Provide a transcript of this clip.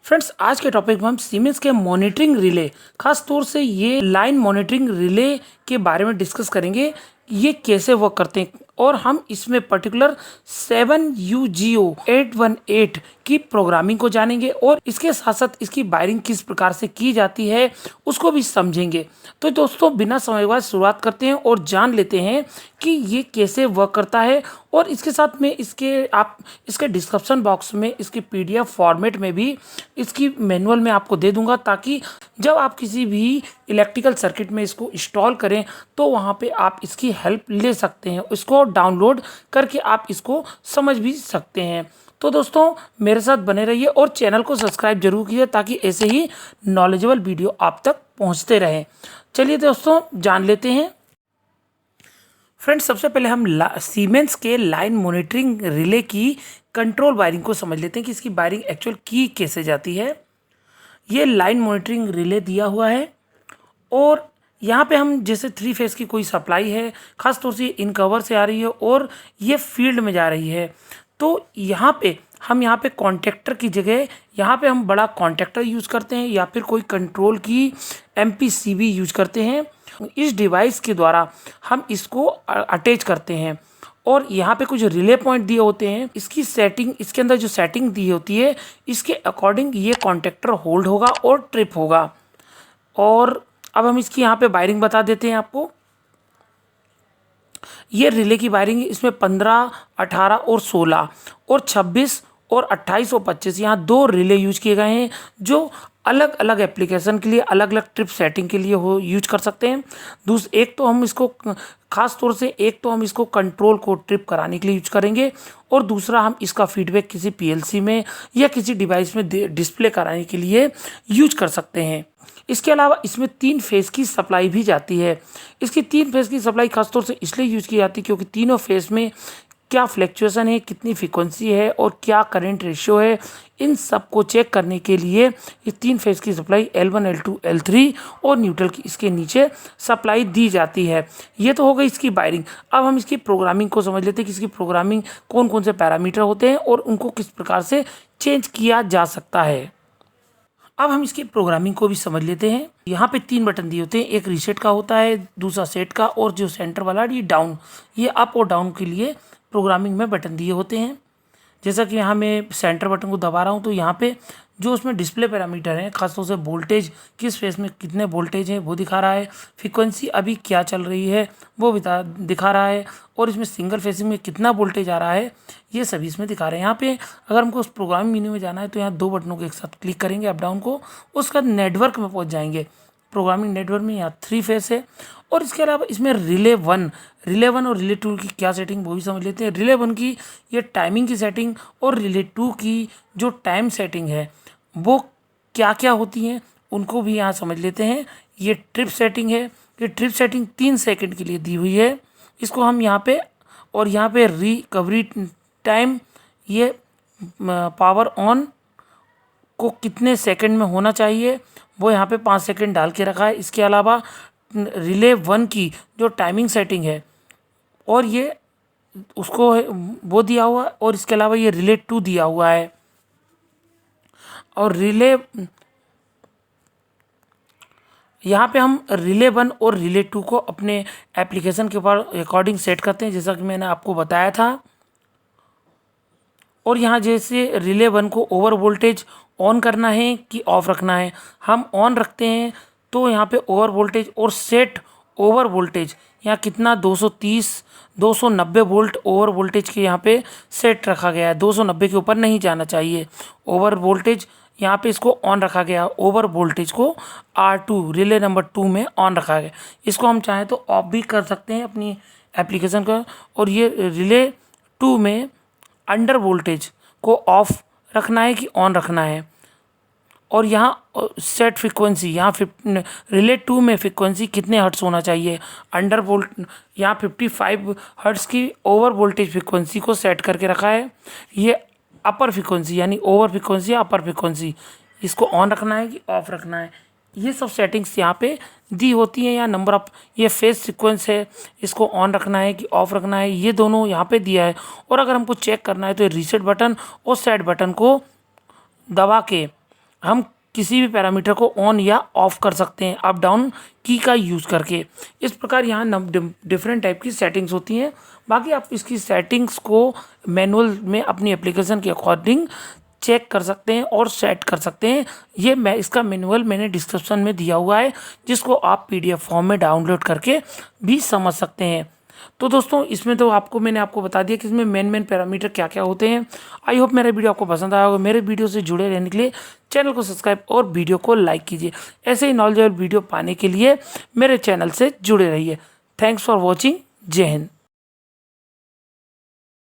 Friends, आज के topic में हम सीमेंस के मॉनिटरिंग रिले, खास तौर से ये लाइन मॉनिटरिंग रिले के बारे में डिस्कस करेंगे। ये कैसे वर्क करते हैं और हम इसमें पर्टिकुलर 7UGO818 की प्रोग्रामिंग को जानेंगे और इसके साथ साथ इसकी वायरिंग किस प्रकार से की जाती है उसको भी समझेंगे। तो दोस्तों, बिना समय गवाए शुरुआत करते हैं और जान लेते हैं कि ये कैसे वर्क करता है। और इसके साथ में इसके डिस्क्रिप्शन बॉक्स में इसकी PDF फॉर्मेट में भी इसकी मैनुअल में आपको दे दूंगा, ताकि जब आप किसी भी इलेक्ट्रिकल सर्किट में इसको इंस्टॉल करें तो वहाँ पे आप इसकी हेल्प ले सकते हैं, इसको डाउनलोड करके आप इसको समझ भी सकते हैं। तो दोस्तों, मेरे साथ बने रहिए और चैनल को सब्सक्राइब जरूर कीजिए, ताकि ऐसे ही नॉलेजेबल वीडियो आप तक पहुँचते रहें। चलिए दोस्तों, जान लेते हैं। फ्रेंड्स, सबसे पहले हम सीमेंस के लाइन मॉनिटरिंग रिले की कंट्रोल वायरिंग को समझ लेते हैं कि इसकी वायरिंग एक्चुअल की कैसे जाती है। ये लाइन मॉनिटरिंग रिले दिया हुआ है और यहाँ पे हम जैसे 3 फेज़ की कोई सप्लाई है, ख़ास तौर से इन कवर से आ रही है और ये फील्ड में जा रही है। तो यहाँ पे कॉन्टेक्टर की जगह यहाँ पे हम बड़ा कॉन्टेक्टर यूज़ करते हैं या फिर कोई कंट्रोल की MPCB यूज़ करते हैं। इस डिवाइस के द्वारा हम इसको अटैच करते हैं और यहाँ पे कुछ रिले पॉइंट दिए होते हैं। इसकी सेटिंग, इसके अंदर जो सेटिंग दी होती है, इसके अकॉर्डिंग ये कॉन्टेक्टर होल्ड होगा और ट्रिप होगा। और अब हम इसकी यहाँ पे वायरिंग बता देते हैं आपको। ये रिले की वायरिंग इसमें 15, 18 और 16 और 26 और 28 और 25 यहाँ 2 रिले यूज किए गए हैं, जो अलग अलग एप्लीकेशन के लिए, अलग अलग ट्रिप सेटिंग के लिए हो यूज कर सकते हैं। एक तो हम इसको खास तौर से कंट्रोल को ट्रिप कराने के लिए यूज करेंगे और दूसरा हम इसका फीडबैक किसी PLC में या किसी डिवाइस में डिस्प्ले कराने के लिए यूज कर सकते हैं। इसके अलावा इसमें 3 फेज़ की सप्लाई भी जाती है। इसकी 3 फेज़ की सप्लाई खासतौर से इसलिए यूज़ की जाती है क्योंकि तीनों फेज़ में क्या फ्लैक्चुएशन है, कितनी फ्रीक्वेंसी है और क्या करंट रेशियो है, इन सब को चेक करने के लिए ये 3 फेज़ की सप्लाई L1, L2, L3 और न्यूट्रल की इसके नीचे सप्लाई दी जाती है। ये तो हो गई इसकी वायरिंग। अब हम इसकी प्रोग्रामिंग को समझ लेते हैं कि इसकी प्रोग्रामिंग कौन कौन से पैरामीटर होते हैं और उनको किस प्रकार से चेंज किया जा सकता है। अब हम इसकी प्रोग्रामिंग को भी समझ लेते हैं। यहाँ पे 3 बटन दिए होते हैं, एक रीसेट का होता है, दूसरा सेट का और जो सेंटर वाला ये डाउन। ये अप और डाउन के लिए प्रोग्रामिंग में बटन दिए होते हैं। जैसा कि यहाँ मैं सेंटर बटन को दबा रहा हूँ तो यहाँ पे जो उसमें डिस्प्ले पैरामीटर हैं, खासतौर से वोल्टेज, किस फेस में कितने वोल्टेज हैं वो दिखा रहा है, फ्रीक्वेंसी अभी क्या चल रही है वो दिखा रहा है, और इसमें सिंगल फेसिंग में कितना वोल्टेज आ रहा है ये सभी इसमें दिखा रहे हैं। यहाँ पे अगर हमको उस प्रोग्रामिंग मेन्यू में जाना है तो यहाँ 2 बटनों के एक साथ क्लिक करेंगे अप डाउन को, उसका नेटवर्क में पहुँच जाएंगे। प्रोग्रामिंग नेटवर्क में यहाँ 3 फेस है। और इसके अलावा इसमें रिले 1 और रिले 2 की क्या सेटिंग वो भी समझ लेते हैं। रिले 1 की ये टाइमिंग की सेटिंग और रिले 2 की जो टाइम सेटिंग है वो क्या क्या होती हैं उनको भी यहाँ समझ लेते हैं। ये ट्रिप सेटिंग है, ये ट्रिप सेटिंग 3 सेकंड के लिए दी हुई है। इसको हम यहाँ पे रिकवरी टाइम, ये पावर ऑन को कितने सेकंड में होना चाहिए वो यहाँ पे 5 सेकंड डाल के रखा है। इसके अलावा रिले 1 की जो टाइमिंग सेटिंग है और ये उसको वो दिया हुआ है, और इसके अलावा ये रिले 2 दिया हुआ है। और यहाँ पे हम रिले 1 और रिले 2 को अपने एप्लीकेशन के ऊपर अकॉर्डिंग सेट करते हैं, जैसा कि मैंने आपको बताया था। और यहाँ जैसे रिले 1 को ओवर वोल्टेज ऑन करना है कि ऑफ रखना है, हम ऑन रखते हैं तो यहाँ पे ओवर वोल्टेज और सेट ओवर वोल्टेज यहाँ कितना 230 290 वोल्ट ओवर वोल्टेज के यहाँ पे सेट रखा गया है। 290 के ऊपर नहीं जाना चाहिए ओवर वोल्टेज। यहाँ पे इसको ऑन रखा गया, ओवर वोल्टेज को R2 रिले नंबर 2 में ऑन रखा गया। इसको हम चाहें तो ऑफ भी कर सकते हैं अपनी एप्लीकेशन का। और ये रिले 2 में अंडर वोल्टेज को ऑफ रखना है कि ऑन रखना है। और यहाँ सेट फ्रीक्वेंसी, यहाँ रिले 2 में फ्रीक्वेंसी कितने हर्ट्स होना चाहिए, अंडर वोल्ट यहाँ 55 हर्ट्स की ओवर वोल्टेज फ्रीक्वेंसी को सेट करके रखा है। ये अपर फ्रीक्वेंसी यानी ओवर फ्रीक्वेंसी या अपर फ्रीक्वेंसी, इसको ऑन रखना है कि ऑफ रखना है। ये सब सेटिंग्स यहाँ पे दी होती हैं। या नंबर ऑफ ये फेज सीक्वेंस है, इसको ऑन रखना है कि ऑफ रखना है, ये दोनों यहाँ पे दिया है। और अगर हमको चेक करना है तो रीसेट बटन और सेट बटन को दबा के हम किसी भी पैरामीटर को ऑन या ऑफ कर सकते हैं अप डाउन की का यूज़ करके। इस प्रकार यहाँ डिफरेंट टाइप की सेटिंग्स होती हैं। बाकी आप इसकी सेटिंग्स को मैनुअल में अपनी एप्लीकेशन के अकॉर्डिंग चेक कर सकते हैं और सेट कर सकते हैं। ये मैं इसका मैनुअल मैंने डिस्क्रिप्शन में दिया हुआ है, जिसको आप पीडीएफ फॉर्म में डाउनलोड करके भी समझ सकते हैं। तो दोस्तों इसमें तो मैंने आपको बता दिया कि इसमें मेन पैरामीटर क्या क्या होते हैं। आई होप मेरा वीडियो आपको पसंद आया होगा। मेरे वीडियो से जुड़े रहने के लिए चैनल को सब्सक्राइब और वीडियो को लाइक कीजिए। ऐसे ही नॉलेजेबल वीडियो पाने के लिए मेरे चैनल से जुड़े रहिए। Thanks for watching. जय हिंद।